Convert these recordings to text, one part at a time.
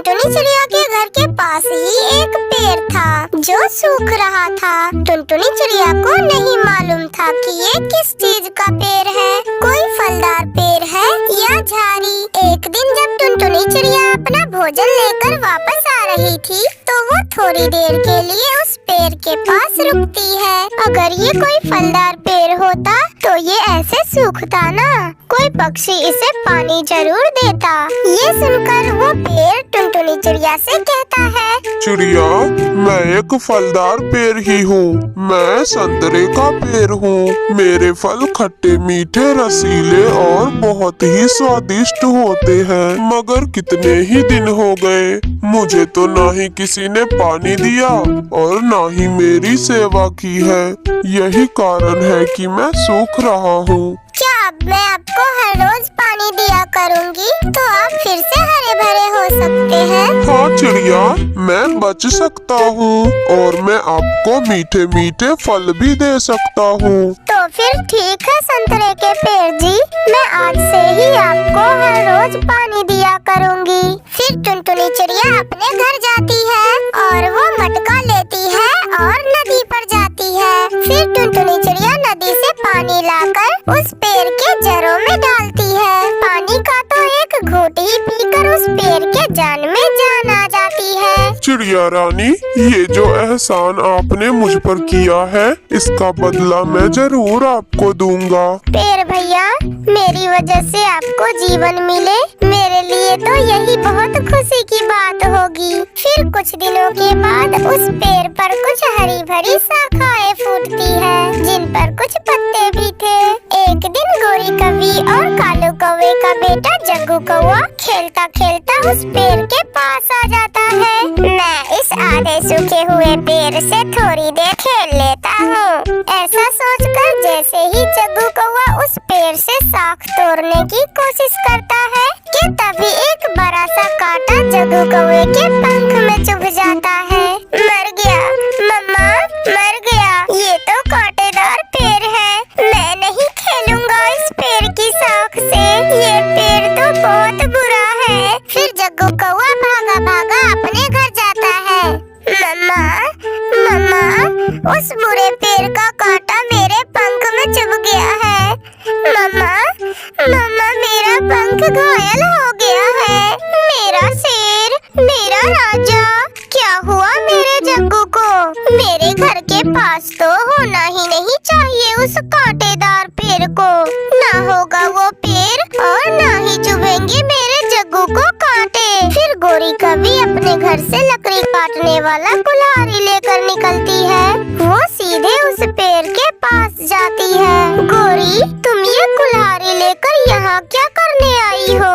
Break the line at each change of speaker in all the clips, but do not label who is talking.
टुनटुनी चिड़िया के घर के पास ही एक पेड़ था जो सूख रहा था। टुनटुनी चिड़िया को नहीं मालूम था कि ये किस चीज का पेड़ है, कोई फलदार पेड़ है या झाड़ी। एक दिन जब टुनटुनी चिड़िया अपना भोजन लेकर वापस आ रही थी तो वो थोड़ी देर के लिए उस पेड़ के पास रुकती है। अगर ये कोई फलदार पेड़ होता तो ये ऐसे सूखता ना, कोई पक्षी इसे पानी जरूर देता। ये सुनकर वो पेड़ टुनटुनी चिड़िया से कहता है,
चिड़िया, मैं एक फलदार पेड़ ही हूँ। मैं संतरे का पेड़ हूँ। मेरे फल खट्टे मीठे रसीले और बहुत ही स्वादिष्ट होते हैं। मगर कितने ही दिन हो गए, मुझे तो ना ही किसी ने पानी दिया और ना ही मेरी सेवा की है। यही कारण है कि मैं सूख रहा हूँ।
क्या अब मैं आपको हर रोज पानी दिया करूँगी तो आप फिर से हरे भरे हो सकते हैं?
हाँ चिड़िया, मैं बच सकता हूँ और मैं आपको मीठे मीठे फल भी दे सकता हूँ।
तो फिर ठीक है संतरे के पेड़ जी, मैं आज से ही आपको हर रोज पानी दिया करूँगी। फिर टुनटुनी चिड़िया अपने घर जाती है और वो मटका लेती है और नदी पर जाती है। फिर टुनटुनी चिड़िया नदी से पानी लाकर उस पेड़ के जड़ों में डालती है। पानी का तो एक घूंट ही पीकर उस पेड़ के जान में जान आ जाती है।
चिड़िया रानी, ये जो एहसान आपने मुझ पर किया है, इसका बदला मैं जरूर आपको दूंगा।
पेड़ भैया, मेरी वजह से आपको जीवन मिले, मेरे लिए तो यही बहुत खुशी की बात होगी। फिर कुछ दिनों के बाद उस पेड़ पर कुछ हरी भरी शाखाएं फूटती है, जिन पर कुछ पत्ते भी थे। एक दिन गोरी कौवी और कालू कौवे का बेटा जग्गू कौवा खेलता खेलता उस पेड़ के पास आ जाता है। मैं इस आधे सूखे हुए पेड़ से थोड़ी देर खेल लेता हूँ, ऐसा सोचकर जैसे ही जग्गू कौवा उस पेड़ से शाख तोड़ने की कोशिश करता है कि तभी एक बड़ा सा कांटा जग्गू कौवे के पंख में चुभ जाता है। मर गया मम्मा, मर गया। ये तो कांटेदार पेड़ है, मैं नहीं खेलूंगा इस पेड़ की शाख से, ये पेड़ तो बहुत बुरा है। फिर जग्गू कौवा भागा भागा अपने घर जाता है। मम्मा, मम्मा, उस बुरे पेड़ का कांटा मेरे पंख में चुभ गया है। मम्मा, मम्मा, मेरा पंख घायल हो गया है। मेरा शेर, मेरा राजा, क्या हुआ मेरे जग्गू को? मेरे घर के पास तो होना ही नहीं चाहिए उस कांटेदार पेड़ को। ना होगा वो पेड़ और ना ही चुभेंगे मेरे जग्गू को कांटे। फिर गोरी कौवी अपने घर से लकड़ी काटने वाला कुल्हाड़ी लेकर निकलती है। वो सीधे उस पेड़ के पास जाती है। गोरी, तुम ये कुल्हाड़ी लेकर यहाँ क्या करने आई हो?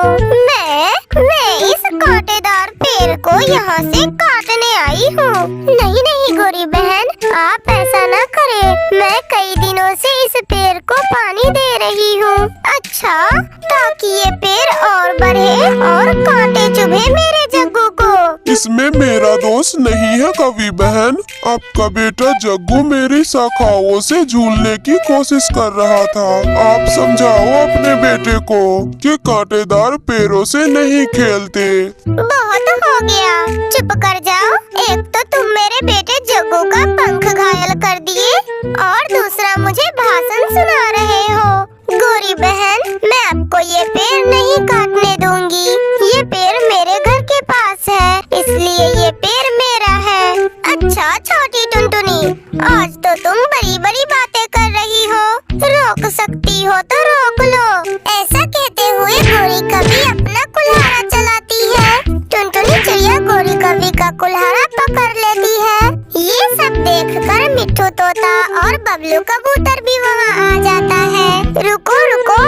मैं इस कांटेदार पेड़ को यहाँ से काटने आई हूँ। नहीं नहीं गोरी बहन, आप ऐसा न करें, मैं कई दिनों से इस पेड़ को पानी दे रही हूँ। अच्छा, ताकि ये पेड़ और बढ़े और कांटे चुभे मेरे जग्गू को।
इसमें मेरा दोष नहीं है कवि बहन। आपका बेटा जग्गू मेरी शाखाओं से झूलने की कोशिश कर रहा था। आप समझाओ अपने बेटे को कि कांटेदार पेड़ों से नहीं खेलते।
बहुत हो गया, चुप कर जाओ। एक तो तुम मेरे बेटे जग्गू का पंख घायल कर दिए और दूसरा मुझे भाषण सुना रहे हो। गोरी बहन, मैं आपको ये पेड़ नहीं काटने दूंगी। ये पेड़ मेरे घर के पास है, इसलिए ये पेड़ मेरा है। अच्छा छोटी टुनटुनी, आज तो तुम बड़ी बड़ी बातें कर रही हो, रोक सकती हो तो रोक लो। ऐसा कहते हुए गोरी कौवी अपना कुल्हाड़ा चलाती है। टुनटुनी चिड़िया गोरी कौवी का कुल्हाड़ा पकड़ लेती है। ये सब देखकर मिट्ठू तोता और बबलू कबूतर भी वहाँ आ जाता है। रुको रुको,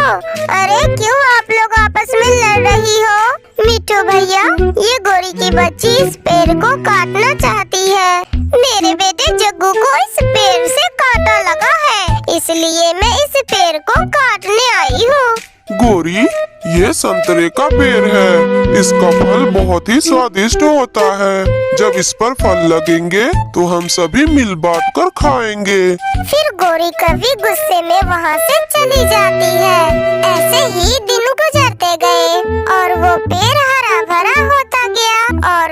अरे क्यों आप लोग आपस में लड़ रही हो? मिट्ठू भैया, ये गोरी की बच्ची इस पेड़ को काटना चाहती है। मेरे बेटे जग्गू को इस पेड़ से कांटा लगा है, इसलिए मैं इस पेड़ को काटने आई हूँ।
गोरी, ये संतरे का पेड़ है। इसका फल बहुत ही स्वादिष्ट होता है। जब इस पर फल लगेंगे तो हम सभी मिल बांट कर खाएंगे।
फिर गोरी कौवी गुस्से में वहाँ से चली जाती है। ऐसे ही दिन गुजरते गए और वो पेड़ हरा भरा होता गया और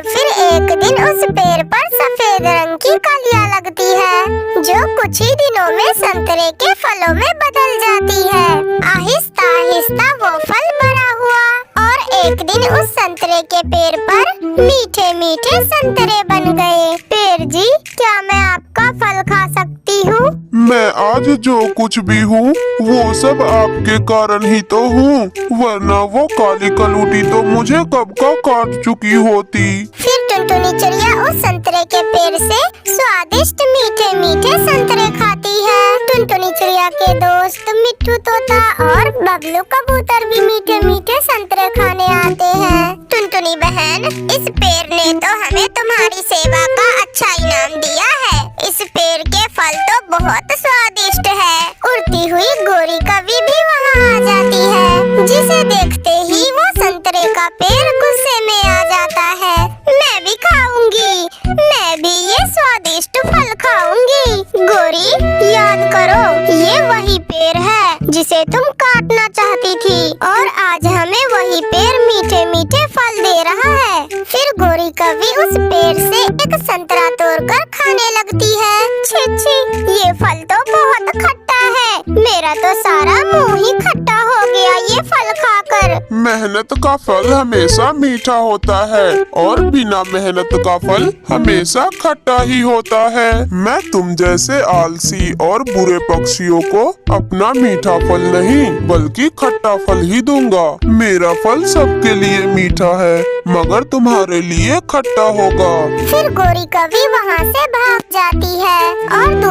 पेड़ पर सफेद रंग की कलियां लगती है जो कुछ ही दिनों में संतरे के फलों में बदल जाती है। आहिस्ता आहिस्ता वो फल बड़ा हुआ और एक दिन उस संतरे के पेड़ पर मीठे मीठे संतरे बन गए। पेड़ जी, क्या मैं आपका फल खा सकती हूँ?
मैं आज जो कुछ भी हूँ वो सब आपके कारण ही तो हूँ, वरना वो काली कलूटी तो मुझे कब का काट चुकी होती।
फिर टुनटुनी चिड़िया उस संतरे के पेड़ से स्वादिष्ट मीठे मीठे संतरे खाती है। टुनटुनी चिड़िया के दोस्त मिट्ठू तोता और बबलू कबूतर भी मीठे मीठे संतरे खाने आते हैं। टुनटुनी बहन, इस पेड़ ने तो हमें तुम्हारी सेवा का अच्छा इनाम दिया है। इस पेड़ के फल तो बहुत स्वादिष्ट है। उड़ती हुई गोरी कभी भी वहाँ आ जाती है, जिसे देखते ही वो संतरे का पेड़ गुस्से में आ जाता है। मैं भी खाऊंगी, मैं भी ये स्वादिष्ट फल खाऊंगी। गोरी, याद करो, ये वही पेड़ है जिसे तुम काटना चाहती थी और आज हमें वही पेड़ मीठे मीठे फल दे रहा है। फिर गोरी कभी उस पेड़ से एक संतरा तोड़कर खाने लगती है। छी छी, ये फल तो बहुत खट्टा है। मेरा तो सारा मुंह ही खट्टा हो गया ये फल खाकर।
मेहनत का फल हमेशा मीठा होता है और बिना मेहनत का फल हमेशा खट्टा ही होता है। मैं तुम जैसे आलसी और बुरे पक्षियों को अपना मीठा फल नहीं बल्कि खट्टा फल ही दूंगा। मेरा फल सबके लिए मीठा है मगर तुम्हारे लिए खट्टा होगा।
फिर गोरी कभी वहाँ से भाग जाती है और